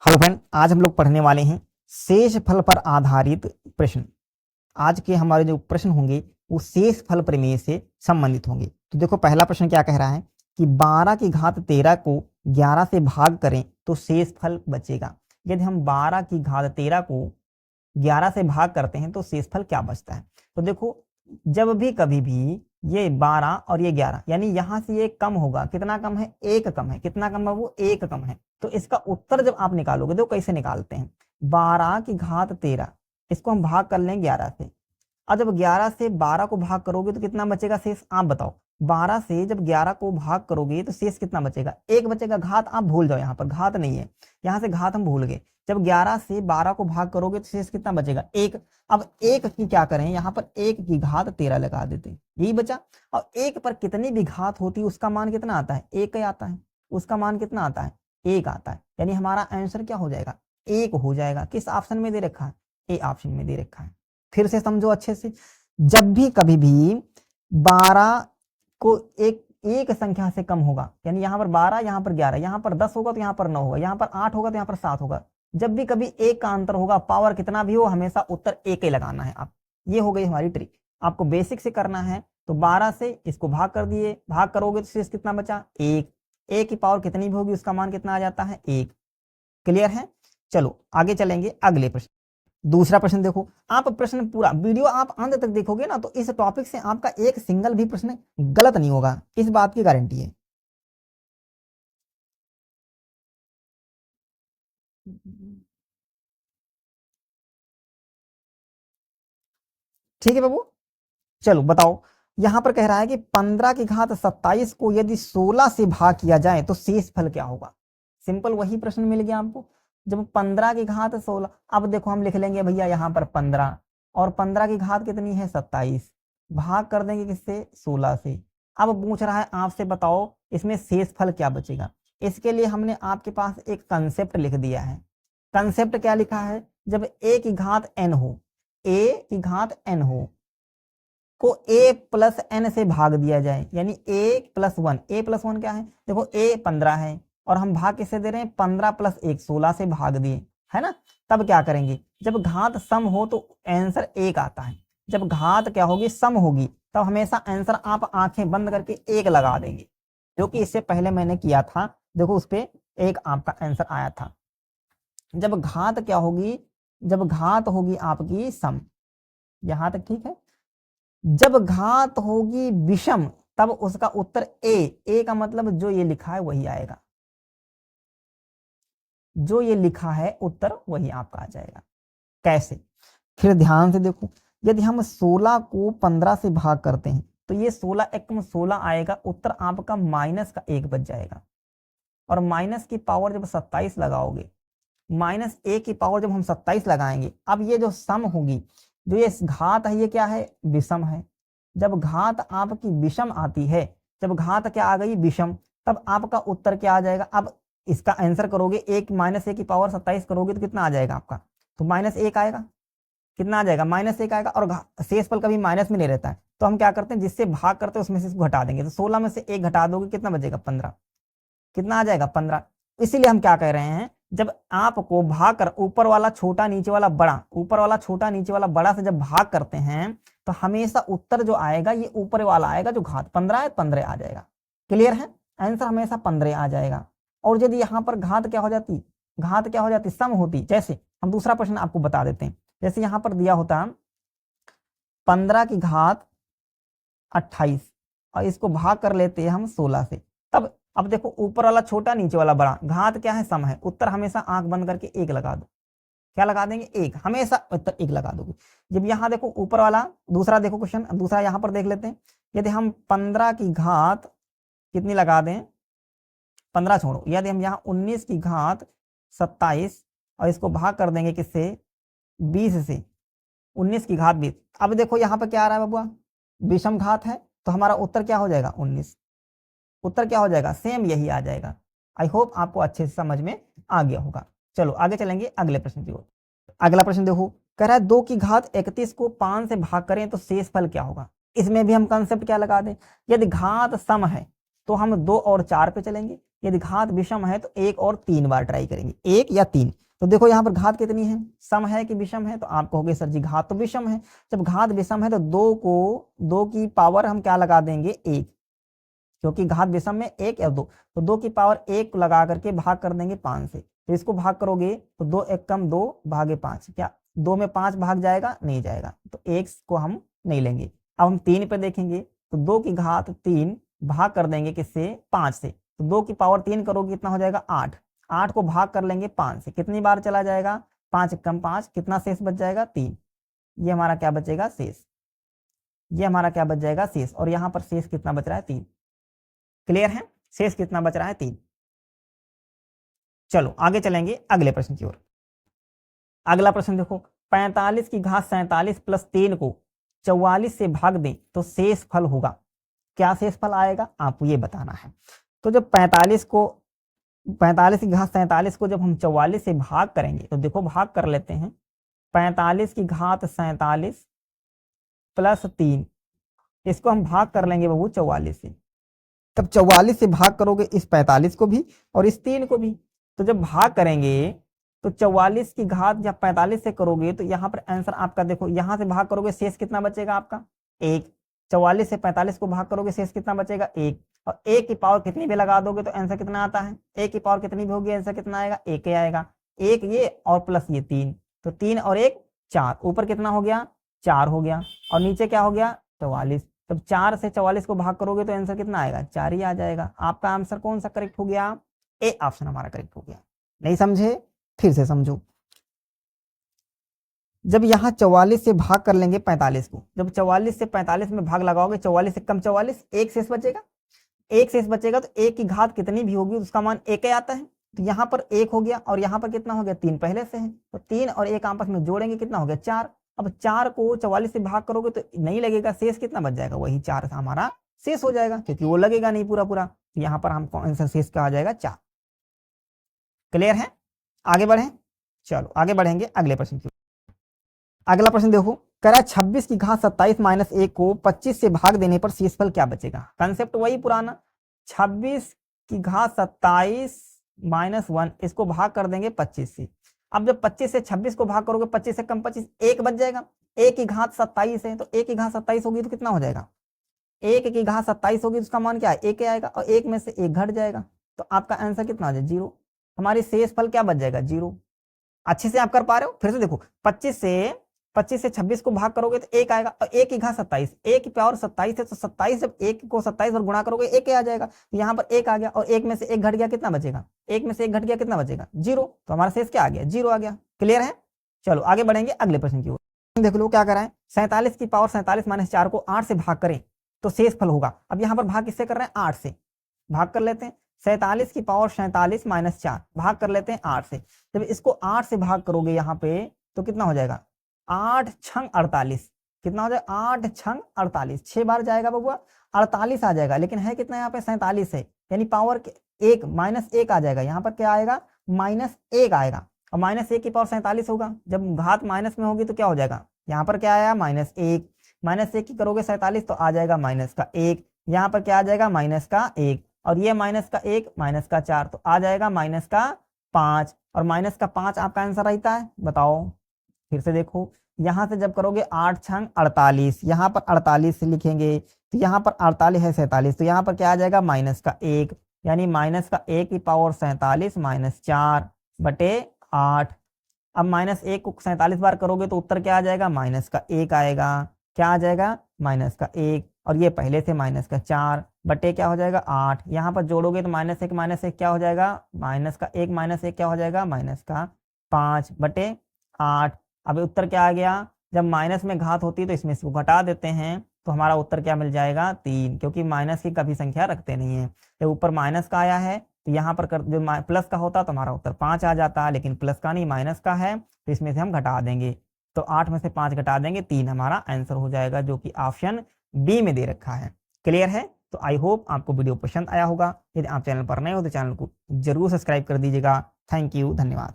Hello friend, आज हम लोग पढ़ने वाले हैं शेष फल पर आधारित प्रश्न। आज के हमारे जो प्रश्न होंगे वो शेष फल प्रमेय से संबंधित होंगे। तो देखो, पहला प्रश्न क्या कह रहा है कि 12 की घात 13 को 11 से भाग करें तो शेष फल बचेगा। यदि हम 12 की घात 13 को 11 से भाग करते हैं तो शेष फल क्या बचता है। तो देखो, जब भी कभी भी ये 12 और ये 11 यानी यहां से ये कम होगा, कितना कम है, एक कम है, कितना कम है, वो एक कम है। तो इसका उत्तर जब आप निकालोगे तो कैसे निकालते हैं, 12 की घात 13 इसको हम भाग कर लें 11 से, और जब 11 से 12 को भाग करोगे तो कितना बचेगा शेष, आप बताओ। 12 से जब 11 को भाग करोगे तो शेष कितना बचेगा, एक बचेगा। घात आप भूल जाओ, यहाँ पर घात नहीं है, यहाँ से घात हम भूल गए। जब 11 से 12 को भाग करोगे तो शेष कितना बचेगा, एक। अब एक की क्या करें, यहाँ पर एक की घात 13 लगा देते हैं, यही बचा। और एक पर कितनी भी घात होती है उसका मान कितना आता है, एक ही आता है। उसका मान कितना आता है, एक आता है। यानी हमारा आंसर क्या हो जाएगा, एक हो जाएगा। किस ऑप्शन में दे रखा है, ए ऑप्शन में दे रखा है। फिर से समझो अच्छे से, जब भी कभी भी 12 को एक संख्या से कम होगा, यानी यहाँ पर 12, यहाँ पर 11, यहाँ पर 10 होगा तो यहाँ पर 9 होगा, यहाँ पर 8 होगा तो यहाँ पर 7 होगा। जब भी कभी एक का अंतर होगा, पावर कितना भी हो, हमेशा उत्तर एक ही लगाना है आप। ये हो गई हमारी ट्रिक। आपको बेसिक से करना है तो 12 से इसको भाग कर दिए, भाग करोगे तो शेष कितना बचा, एक। एक की पावर कितनी भी होगी उसका मान कितना आ जाता है, एक। क्लियर है। चलो आगे चलेंगे अगले प्रश्न। दूसरा प्रश्न देखो, आप प्रश्न पूरा वीडियो आप अंत तक देखोगे ना तो इस टॉपिक से आपका एक सिंगल भी प्रश्न गलत नहीं होगा, इस बात की गारंटी है। ठीक है बाबू। चलो बताओ, यहां पर कह रहा है कि 15 की घात 27 को यदि 16 से भाग किया जाए तो शेष फल क्या होगा। सिंपल वही प्रश्न मिल गया आपको। जब 15 की घात 16, अब देखो हम लिख लेंगे भैया यहाँ पर 15 और 15 की घात कितनी है 27, भाग कर देंगे किससे, 16 से। अब पूछ रहा है आपसे बताओ इसमें शेष फल क्या बचेगा। इसके लिए हमने आपके पास एक कंसेप्ट लिख दिया है। कंसेप्ट क्या लिखा है, जब ए की घात n हो, ए की घात n हो को a प्लस n से भाग दिया जाए, यानी a प्लस 1, a प्लस 1 क्या है, देखो a 15 है और हम भाग किससे दे रहे हैं, 15 प्लस 1 16 से भाग दिए, है ना। तब क्या करेंगे, जब घात सम हो तो आंसर 1 आता है। जब घात क्या होगी, सम होगी, तब हमेशा आंसर आप आंखें बंद करके 1 लगा देंगे, जो कि इससे पहले मैंने किया था। देखो उस पर 1 आपका आंसर आया था। जब घात क्या होगी, जब घात होगी आपकी सम, यहां तक ठीक है। जब घात होगी विषम तब उसका उत्तर ए का मतलब जो ये लिखा है वही आएगा, जो ये लिखा है उत्तर वही आपका आ जाएगा। कैसे, फिर ध्यान से देखो, यदि हम 16 को 15 से भाग करते हैं तो ये 16 एकम 16 आएगा, उत्तर आपका माइनस का 1 बच जाएगा। और माइनस की पावर जब 27 लगाओगे, माइनस ए की पावर जब हम 27 लगाएंगे, अब ये जो सम होगी, जो ये घात है ये क्या है, विषम है। जब घात आपकी विषम आती है, जब घात क्या आ गई, विषम, तब आपका उत्तर क्या आ जाएगा। अब इसका आंसर करोगे, एक माइनस ए की पावर 27 करोगे तो कितना आ जाएगा आपका, तो माइनस 1 आएगा। कितना आ जाएगा, माइनस 1 आएगा। और शेष फल कभी माइनस में नहीं रहता है, तो हम क्या करते हैं, जिससे भाग करते हैं उसमें से इसको घटा देंगे। तो 16 में से 1 घटा दोगे कितना बचेगा, 15। कितना आ जाएगा, 15। इसीलिए हम क्या कह रहे हैं, जब आपको भाग कर ऊपर वाला छोटा नीचे वाला बड़ा, ऊपर वाला छोटा नीचे वाला बड़ा से जब भाग करते हैं तो हमेशा उत्तर जो आएगा ये ऊपर वाला आएगा, जो घात 15 है 15 आ जाएगा। क्लियर है, आंसर हमेशा 15 आ जाएगा। और यदि यहाँ पर घात क्या हो जाती, घात क्या हो जाती, सम होती। जैसे हम दूसरा प्रश्न आपको बता देते हैं, जैसे यहाँ पर दिया होता 15 की घात 28 और इसको भाग कर लेते हैं हम 16 से, तब अब देखो ऊपर वाला छोटा नीचे वाला बड़ा, घात क्या है, सम है, उत्तर हमेशा आंख बंद करके 1 लगा दो। क्या लगा देंगे, 1, हमेशा उत्तर 1 लगा दोगे। जब यहाँ देखो ऊपर वाला, दूसरा देखो क्वेश्चन, दूसरा यहाँ पर देख लेते हैं। यदि हम 15 की घात कितनी लगा दें, 15 छोड़ो, यदि हम यहाँ 19 की घात 27 और इसको भाग कर देंगे किससे, 20 से, 19 की घात 20। अब देखो यहाँ पर क्या आ रहा है बाबुआ, विषम घात है, तो हमारा उत्तर क्या हो जाएगा, 19। उत्तर क्या हो जाएगा, सेम यही आ जाएगा। आई होप आपको अच्छे से समझ में आ गया होगा। चलो आगे चलेंगे अगले प्रश्न की ओर। अगला प्रश्न देखो, कह रहा है 2 की घात 31 को 5 से भाग करें तो शेष फल क्या होगा। इसमें भी हम कंसेप्ट क्या लगा दें, यदि घात सम है तो हम 2 और 4 पे चलेंगे, यदि घात विषम है तो 1 और 3 बार ट्राई करेंगे, 1 या 3। तो देखो यहाँ पर घात कितनी है, सम है कि विषम है, तो आप कहोगे सर जी घात तो विषम है। जब घात विषम है तो 2 की पावर हम क्या लगा देंगे, 1, क्योंकि घात विषम में 1 या 2, तो 2 की पावर 1 लगा करके भाग कर देंगे 5 से। तो इसको भाग करोगे तो 2 1 कम 2 भागे 5, क्या 2 में 5 भाग जाएगा, नहीं जाएगा, तो 1 को हम नहीं लेंगे। अब हम 3 पे देखेंगे तो 2 की घात 3 भाग कर देंगे किससे, 5 से, तो 2 की पावर 3 करोगे कितना हो जाएगा, 8, 8 को भाग कर लेंगे 5 से, कितनी बार चला जाएगा, 5 कम 5, कितना शेष बच जाएगा, 3। ये हमारा क्या बचेगा, शेष, ये हमारा क्या बच जाएगा, शेष, और यहाँ पर शेष कितना बच रहा है, 3। क्लियर है, शेष कितना बच रहा है, 3। चलो आगे चलेंगे अगले प्रश्न की ओर। अगला प्रश्न देखो, 45 की घात 47 प्लस 3 को 44 से भाग दें तो शेष फल होगा, क्या शेष फल आएगा, आपको ये बताना है। तो जब 45 की घात 47 को जब हम 44 से भाग करेंगे तो देखो भाग कर लेते हैं, 45 की घात 47 प्लस 3, इसको हम भाग कर लेंगे बबू 44 से। तब 44 से भाग करोगे इस 45 को भी और इस 3 को भी, तो जब भाग करेंगे तो 44 की घात जब 45 से करोगे तो यहाँ पर आंसर आपका देखो, यहाँ से भाग करोगे शेष कितना बचेगा आपका, 1। 44 से 45 को भाग करोगे शेष कितना बचेगा, 1, और 1 की पावर कितनी भी लगा दोगे तो आंसर कितना आता है, 1 की पावर कितनी भी होगी आंसर कितना आएगा, 1 ही आएगा, 1 ये और प्लस ये 3, तो 3 और 1 4, ऊपर कितना हो गया, 4 हो गया, और नीचे क्या हो गया, 44। तब 4 से 44 को भाग करोगे तो आंसर कितना आएगा, 4 ही आ जाएगा। आपका आंसर कौन सा करेक्ट हो गया, ए ऑप्शन हमारा करेक्ट हो गया। नहीं समझे, फिर से समझो। जब यहाँ 44 से भाग कर लेंगे 45 को, जब 44 से 45 में भाग लगाओगे, 44 से कम 44, 1 शेष बचेगा, 1 शेष बचेगा, तो 1 की घात कितनी भी होगी उसका मान 1 ही आता है, तो यहाँ पर 1 हो गया और यहाँ पर कितना हो गया, 3 पहले से है, तो 3 और 1 आपस में जोड़ेंगे कितना हो गया, 4। अब 4 को 44 से भाग करोगे तो नहीं लगेगा, शेष कितना बच जाएगा, वही 4 हमारा शेष हो जाएगा, क्योंकि वो लगेगा नहीं पूरा पूरा, यहाँ पर हमको आंसर शेष का आ जाएगा 4। क्लियर है, आगे बढ़े, चलो आगे बढ़ेंगे अगले प्रश्न की। अगला प्रश्न देखो, कह रहा है 26 की घात 27 माइनस 1 को 25 से भाग देने पर शेषफल क्या बचेगा। कंसेप्ट वही पुराना, 26 की घात 27 माइनस 1, इसको भाग कर देंगे 25 से। अब जब 25 से 26 को भाग करोगे, 25 से कम 25, 1 बच जाएगा, 1 की घात 27 है, तो 1 की घात 27 होगी तो कितना हो जाएगा, 1 की घात 27 होगी तो उसका मान क्या है, 1 आएगा, और 1 में से 1 घट जाएगा, तो आपका आंसर कितना आ जाएगा, 0। हमारी शेष फल क्या बच जाएगा, 0। अच्छे से आप कर पा रहे हो, फिर से देखो, 25 से 26 को भाग करोगे तो 1 आएगा, और 1 की घात 27, 1 की पावर 27 है, तो 27 जब 1 को 27 और गुणा करोगे 1 आ जाएगा, तो यहाँ पर 1 आ गया, और 1 में से 1 घट गया, कितना बचेगा, 1 में से 1 घट गया, कितना बचेगा, 0। तो हमारा शेष क्या आ गया, 0 आ गया। क्लियर है, चलो आगे बढ़ेंगे अगले प्रश्न की ओर। देख लो क्या कराएं, 47 की पावर 47 माइनस 4 को 8 से भाग करें तो शेष फल होगा। अब यहाँ पर भाग किससे कर रहे हैं, 8 से भाग कर लेते हैं। 47 की पावर 47 माइनस 4 भाग कर लेते हैं 8 से। जब इसको 8 से भाग करोगे यहाँ पे तो कितना हो जाएगा, 8 छंग 48, कितना हो जाएगा, 8 छंग 48, 6 बार जाएगा बबुआ, 48 आ जाएगा, लेकिन है कितना यहाँ पे 47 है, यानी पावर 1 माइनस 1 आ जाएगा, यहाँ पर क्या आएगा, -1 आएगा, और -1 की पावर 47 होगा, जब घात माइनस में होगी तो क्या हो जाएगा, यहाँ पर क्या आया, -1, -1 की करोगे 47 तो आ जाएगा -1, यहाँ पर क्या आ जाएगा, -1, और ये -1 -4 तो आ जाएगा -5, और -5 आपका आंसर रहता है। बताओ, फिर से देखो, यहाँ से जब करोगे 8 छंग 48, यहाँ पर 48 से लिखेंगे तो यहाँ पर 48 है 47, तो यहाँ पर क्या आ जाएगा, -1, यानी -1 की पावर 47 -4 बटे 8। अब -1 को 47 बार करोगे तो उत्तर क्या आ जाएगा, -1 आएगा, क्या आ जाएगा, -1, और ये पहले से -4 बटे क्या हो जाएगा, 8। यहाँ पर जोड़ोगे तो -1 क्या हो जाएगा, -1 क्या हो जाएगा, -5 बटे 8। अब उत्तर क्या आ गया, जब माइनस में घात होती है तो इसमें इसको घटा देते हैं तो हमारा उत्तर क्या मिल जाएगा, 3, क्योंकि माइनस की कभी संख्या रखते नहीं है। जब ऊपर माइनस का आया है तो यहाँ पर जो प्लस का होता तो हमारा उत्तर 5 आ जाता, लेकिन प्लस का नहीं माइनस का है तो इसमें से हम घटा देंगे, तो 8 में से 5 घटा देंगे, 3 हमारा आंसर हो जाएगा, जो कि ऑप्शन बी में दे रखा है। क्लियर है, तो आई होप आपको वीडियो पसंद आया होगा। यदि आप चैनल पर नए हो तो चैनल को जरूर सब्सक्राइब कर दीजिएगा। थैंक यू, धन्यवाद।